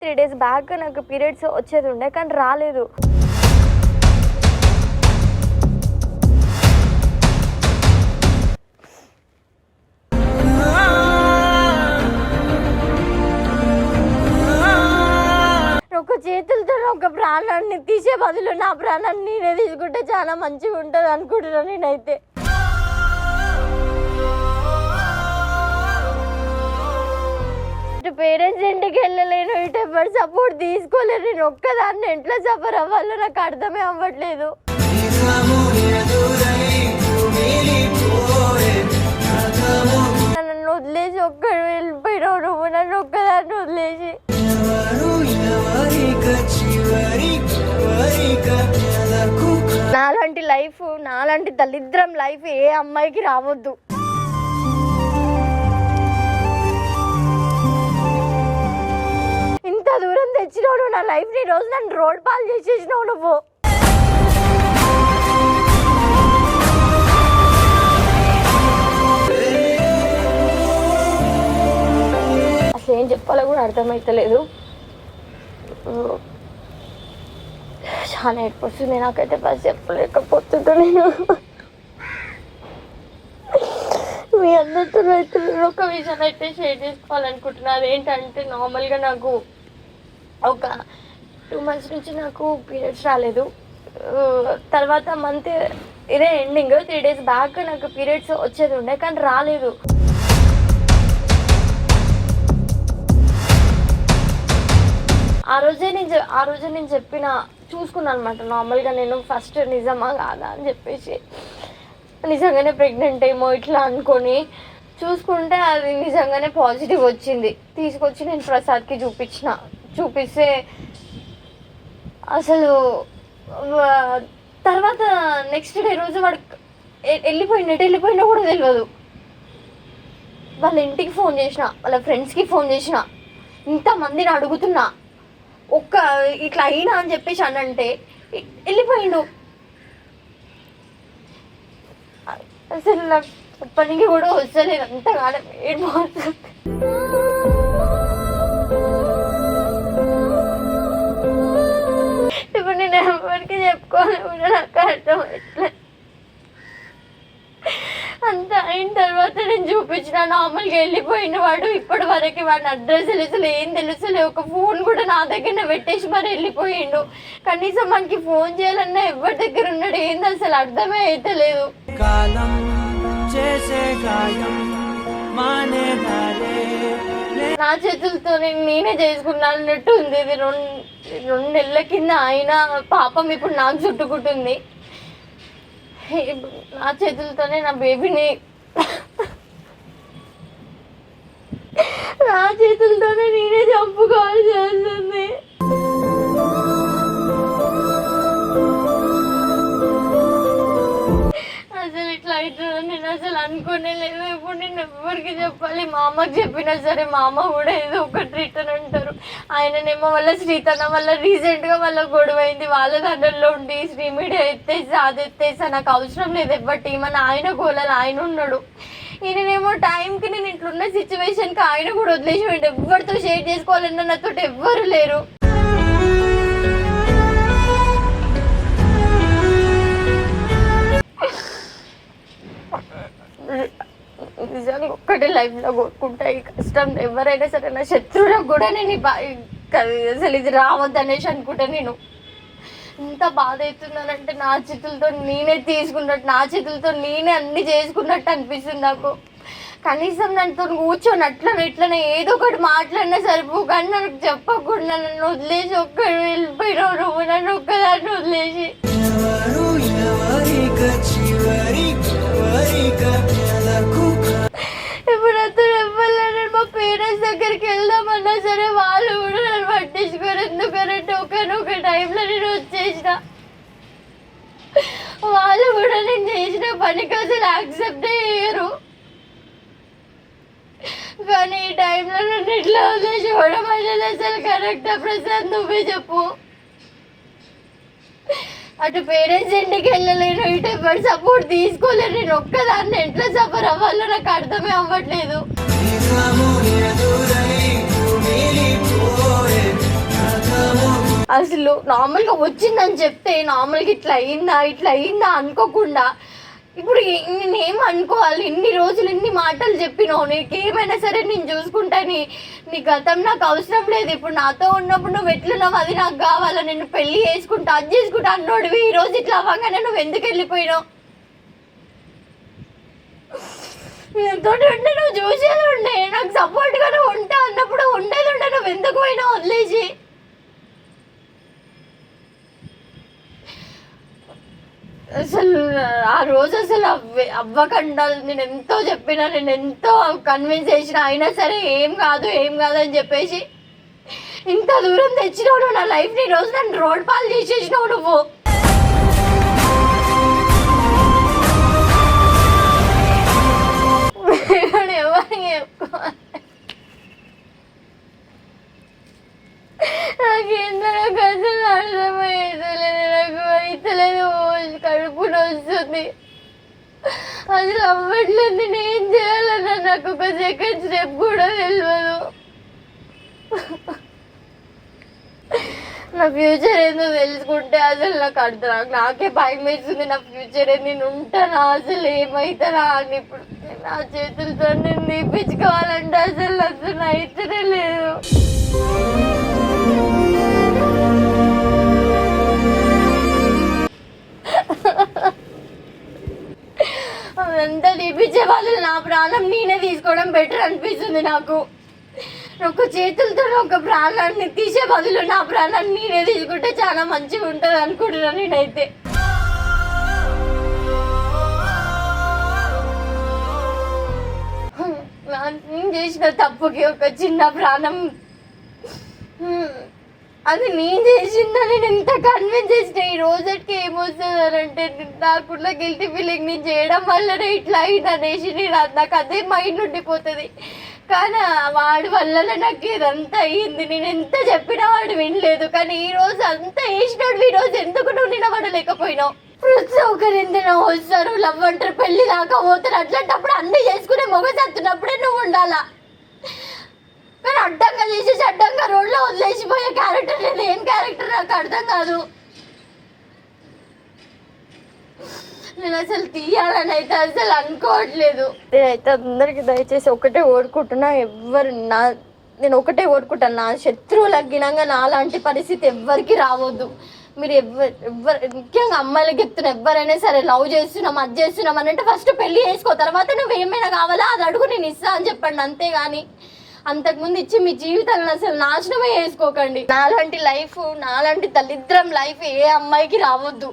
3 days back నాకు periods వచ్చేది ఉండే కానీ రాలేదు. ఒక చేతులతో ఒక ప్రాణాన్ని తీసే బదులు నా ప్రాణాన్ని నేనే తీసుకుంటే చాలా మంచిగా ఉంటుంది అనుకుంటున్నాను నేనైతే. ఇటు పేరెంట్స్ ఇంటికి వెళ్ళలేను, ఇటు ఎవరు సపోర్ట్ తీసుకోలేరు. నేను ఒక్కదాన్ని ఎట్లా సఫర్ అవ్వాలో నాకు అర్థమే అవ్వట్లేదు. నన్ను వదిలేసి ఒక్కడు వెళ్ళిపోయినావు నువ్వు, నన్ను ఒక్కదాన్ని వదిలేసి. నాలాంటి లైఫ్, నాలాంటి దరిద్రం లైఫ్ ఏ అమ్మాయికి రావద్దు. ఇంత దూరం తెచ్చినావు నువ్వు నా లైఫ్, నీ రోజు నన్ను రోడ్ పాలు చేసేసినావు నువ్వు. అసలు ఏం చెప్పాలో కూడా అర్థమవుతలేదు. చాలా ఏడుపు వస్తుంది నాకైతే, బస్ చెప్పలేకపోతుంటా. నేను మీ అందరితో అయితే ఒక విషయం అయితే షేర్ చేసుకోవాలనుకుంటున్నా. అదేంటంటే నార్మల్గా నాకు ఒక 2 months నుంచి నాకు పీరియడ్స్ రాలేదు. తర్వాత మంత్ ఇదే ఎండింగ్ 3 days బ్యాక్ నాకు పీరియడ్స్ వచ్చేది ఉండే కానీ రాలేదు. ఆ రోజే నేను చెప్పిన చూసుకున్నాను అనమాట. నార్మల్గా నేను ఫస్ట్ నిజమా కాదా అని చెప్పేసి, నిజంగానే ప్రెగ్నెంట్ ఏమో ఇట్లా అనుకొని చూసుకుంటే అది నిజంగానే పాజిటివ్ వచ్చింది. తీసుకొచ్చి నేను ప్రసాద్కి చూపిస్తే అసలు తర్వాత నెక్స్ట్ డే రోజు వాడు వెళ్ళిపోయినా కూడా తెలియదు. వాళ్ళ ఇంటికి ఫోన్ చేసిన, వాళ్ళ ఫ్రెండ్స్కి ఫోన్ చేసిన, ఇంతమందిని అడుగుతున్నా ఒక్క ఇట్లా అయినా అని చెప్పేసి అనంటే వెళ్ళిపోయిండు. అసలు నాకు పనికి కూడా వస్తలేదు, అంతగానే ఏడిపోతుంది. ఇప్పుడు నేను ఎవరికి చెప్పుకోవాలి కూడా నాకు అర్థం ఎట్లా. అంత అయిన తర్వాత నేను చూపించిన నార్మల్గా వెళ్ళిపోయిన వాడు ఇప్పటి వరకు వాడి అడ్రస్ తెలుసులే, ఏం తెలుసులే, ఒక ఫోన్ కూడా నా దగ్గర పెట్టేసి మరి వెళ్ళిపోయిండు. కనీసం మనకి ఫోన్ చేయాలన్నా ఎవరి దగ్గర ఉన్నాడు ఏంది అసలు అర్థమే అయితే లేదు. నా చేతులతో నేనే చేసుకున్నాను అన్నట్టు ఉంది. ఇది 2 నెలల కింద అయినా పాపం ఇప్పుడు నాకు చుట్టుకుంటుంది. నా చేతులతోనే నా బేబీని నా చేతులతోనే నేనే చంపుకోవాల్సి వస్తుంది. అసలు ఇట్లా అవుతుందని నేను అసలు అనుకునే లేదు. ఇప్పుడు నేను ఎవరికి చెప్పాలి? మా అమ్మకి చెప్పినా సరే మా అమ్మ కూడా ఏదో ఒకటి రిటర్న్ అంటారు. ఆయననేమో వాళ్ళ శ్రీతన వల్ల రీసెంట్గా వాళ్ళ గొడవ అయింది. వాళ్ళ దండల్లో ఉండి శ్రీ మీడియా ఎత్తేసి అది ఎత్తేసా, నాకు అవసరం లేదు ఎవరి టీం అని ఆయన గోళాలు ఆయన ఉన్నాడు. ఈయనేమో టైంకి నేను ఇట్లున్న సిచ్యువేషన్కి ఆయన కూడా వదిలేసి ఎవరితో షేర్ చేసుకోవాలన్నా నాతో ఎవ్వరు లేరు. నిజంగా ఒక్కటే లైఫ్లో కోరుకుంటా, ఈ కష్టం ఎవరైనా సరే నా శత్రువులకు కూడా నేను అసలు ఇది రావద్దు అనేసి అనుకుంటా. నేను ఎంత బాధ అవుతున్నానంటే నా చేతులతో నేనే తీసుకున్నట్టు, నా చేతులతో నేనే అన్ని చేసుకున్నట్టు అనిపిస్తుంది నాకు. కనీసం నన్నుతో కూర్చొని ఇట్లనే ఏదో ఒకటి మాట్లాడినా సరిపో, కానీ నాకు చెప్పకుండా నన్ను వదిలేసి ఒక్కడు వెళ్ళిపోయినావు నువ్వు, నన్ను ఒక్కదాన్ని వదిలేసి. ఇప్పుడు అతను ఇవ్వాలని మా పేరెంట్స్ దగ్గరికి వెళ్దామన్నా సరే వాళ్ళు కూడా నన్ను పట్టించుకోరు. ఎందుకంటే ఒకనొక టైంలో నేను వచ్చేసిన, వాళ్ళు కూడా నేను చేసిన పనికి అసలు యాక్సెప్ట్ చేయరు. కానీ ఈ టైంలో నన్ను ఇట్లా వదిలేసి చూడడం అనేది అసలు కరెక్టా ప్రసాద్? నువ్వే చెప్పు. అటు పేరెంట్స్ ఇంటికి వెళ్ళలేను, ఇటు ఎవరు సపోర్ట్ తీసుకోలేరు. నేను ఒక్కదాన్ని ఎట్లా సఫర్ అవ్వాలో నాకు అర్థమే అవ్వట్లేదు. అసలు నార్మల్గా వచ్చిందని చెప్తే నార్మల్గా ఇట్లా అయిందా అనుకోకుండా ఇప్పుడు నేనేం అనుకోవాలి? ఇన్ని రోజులు ఇన్ని మాటలు చెప్పినావు, నీకేమైనా సరే నేను చూసుకుంటా, నీ గతం నాకు అవసరం లేదు, ఇప్పుడు నాతో ఉన్నప్పుడు నువ్వు ఎట్లున్నావు అది నాకు కావాలా, నేను పెళ్లి చేసుకుంటా అది చేసుకుంటా అన్నోడివి, ఈరోజు ఇట్లా అవ్వగానే నువ్వు ఎందుకు వెళ్ళిపోయినావు? ఎంతో ఉండే నువ్వు చూసేది ఉండే, నాకు సపోర్ట్గా నువ్వు ఉంటా అన్నప్పుడు ఉండేది ఉండే, నువ్వు ఎందుకు పోయినావు వదిలేసి? అసలు ఆ రోజు అసలు అవ్వకుండా నేను ఎంతో చెప్పినా, నేను ఎంతో కన్విన్స్ చేసిన, అయినా సరే ఏం కాదు అని చెప్పేసి ఇంత దూరం తెచ్చినావు నువ్వు నా లైఫ్ని. ఈరోజు నన్ను రోడ్ పాలు చేసేసినావు నువ్వు. ఎవరికి చెప్పుకోవాలి? నాకేందో నాకు అసలు అర్థమయ్యేది నాకు అయితలేదు, కడుపు నొస్తుంది, అసలు అవ్వట్లేదు. నేను ఏం చేయాలన్నా నాకు ఒక సెకండ్ స్టెప్ కూడా తెలియదు. నా ఫ్యూచర్ ఏందో తెలుసుకుంటే అసలు నాకే భయం వేస్తుంది. నా ఫ్యూచర్ ఏంది, నేను ఉంటానా అసలు ఏమవుతానా అని. ఇప్పుడు నా చేతులతో నేను తీపించుకోవాలంటే అసలు అయితేనే లేదు. అదంతా తీపించే వాళ్ళు నా ప్రాణం నేనే తీసుకోవడం బెటర్ అనిపిస్తుంది నాకు. ఒక చేతులతో ఒక ప్రాణాన్ని తీసే బదులు నా ప్రాణాన్ని నేనే తీసుకుంటే చాలా మంచిగా ఉంటుంది అనుకుంటున్నాను నేనైతే. నేను చేసిన తప్పుకి ఒక చిన్న ప్రాణం, అది నేను చేసిందని నేను ఎంత కన్విన్స్ చేసిన. ఈ రోజుకి ఏమొస్తుంది అని అంటే నాకున్న గిల్టీ ఫీలింగ్ నేను చేయడం వల్లనే ఇట్లా అయింది అనేసి నాకు అదే మైండ్ ఉండిపోతుంది. కానీ వాడి వల్లనే నాకు ఇదంతా అయ్యింది. నేను ఎంత చెప్పినా వాడు వినలేదు. కానీ ఈ రోజు అంతా వేసినాడు, ఈ రోజు ఎందుకు నువ్వు నిలబడలేకపోయినావు? ప్రతి ఒక్కరిందైనా వస్తారు, లవ్ అంటారు, పెళ్లి దాకా పోతారు. అట్లాంటప్పుడు అన్నీ చేసుకునే మొగ చస్తున్నప్పుడే నువ్వు ఉండాలా. కానీ అడ్డంగా చేసేసి అడ్డంగా రోడ్లో వదిలేసిపోయే క్యారెక్టర్ లేదు. ఏం క్యారెక్టర్ నాకు అర్థం కాదు. నేను అసలు తీయాలని అయితే అసలు అనుకోవట్లేదు. నేనైతే అందరికి దయచేసి ఒకటే ఓడుకుంటున్నా, నేను ఒకటే ఓడుకుంటాను, నా శత్రువులకు గినంగా నాలాంటి పరిస్థితి ఎవ్వరికి రావద్దు. మీరు ముఖ్యంగా అమ్మాయిలకి చెప్తున్నా, ఎవరైనా సరే లవ్ చేస్తున్నాం అది చేస్తున్నాం అని అంటే ఫస్ట్ పెళ్లి చేసుకో, తర్వాత నువ్వు ఏమైనా కావాలా అది అడుగు, నేను ఇస్తా అని చెప్పండి. అంతేగాని అంతకుముందు ఇచ్చి మీ జీవితాలను అసలు నాశనమే చేసుకోకండి. నాలాంటి లైఫ్, నాలాంటి దరిద్రం లైఫ్ ఏ అమ్మాయికి రావద్దు.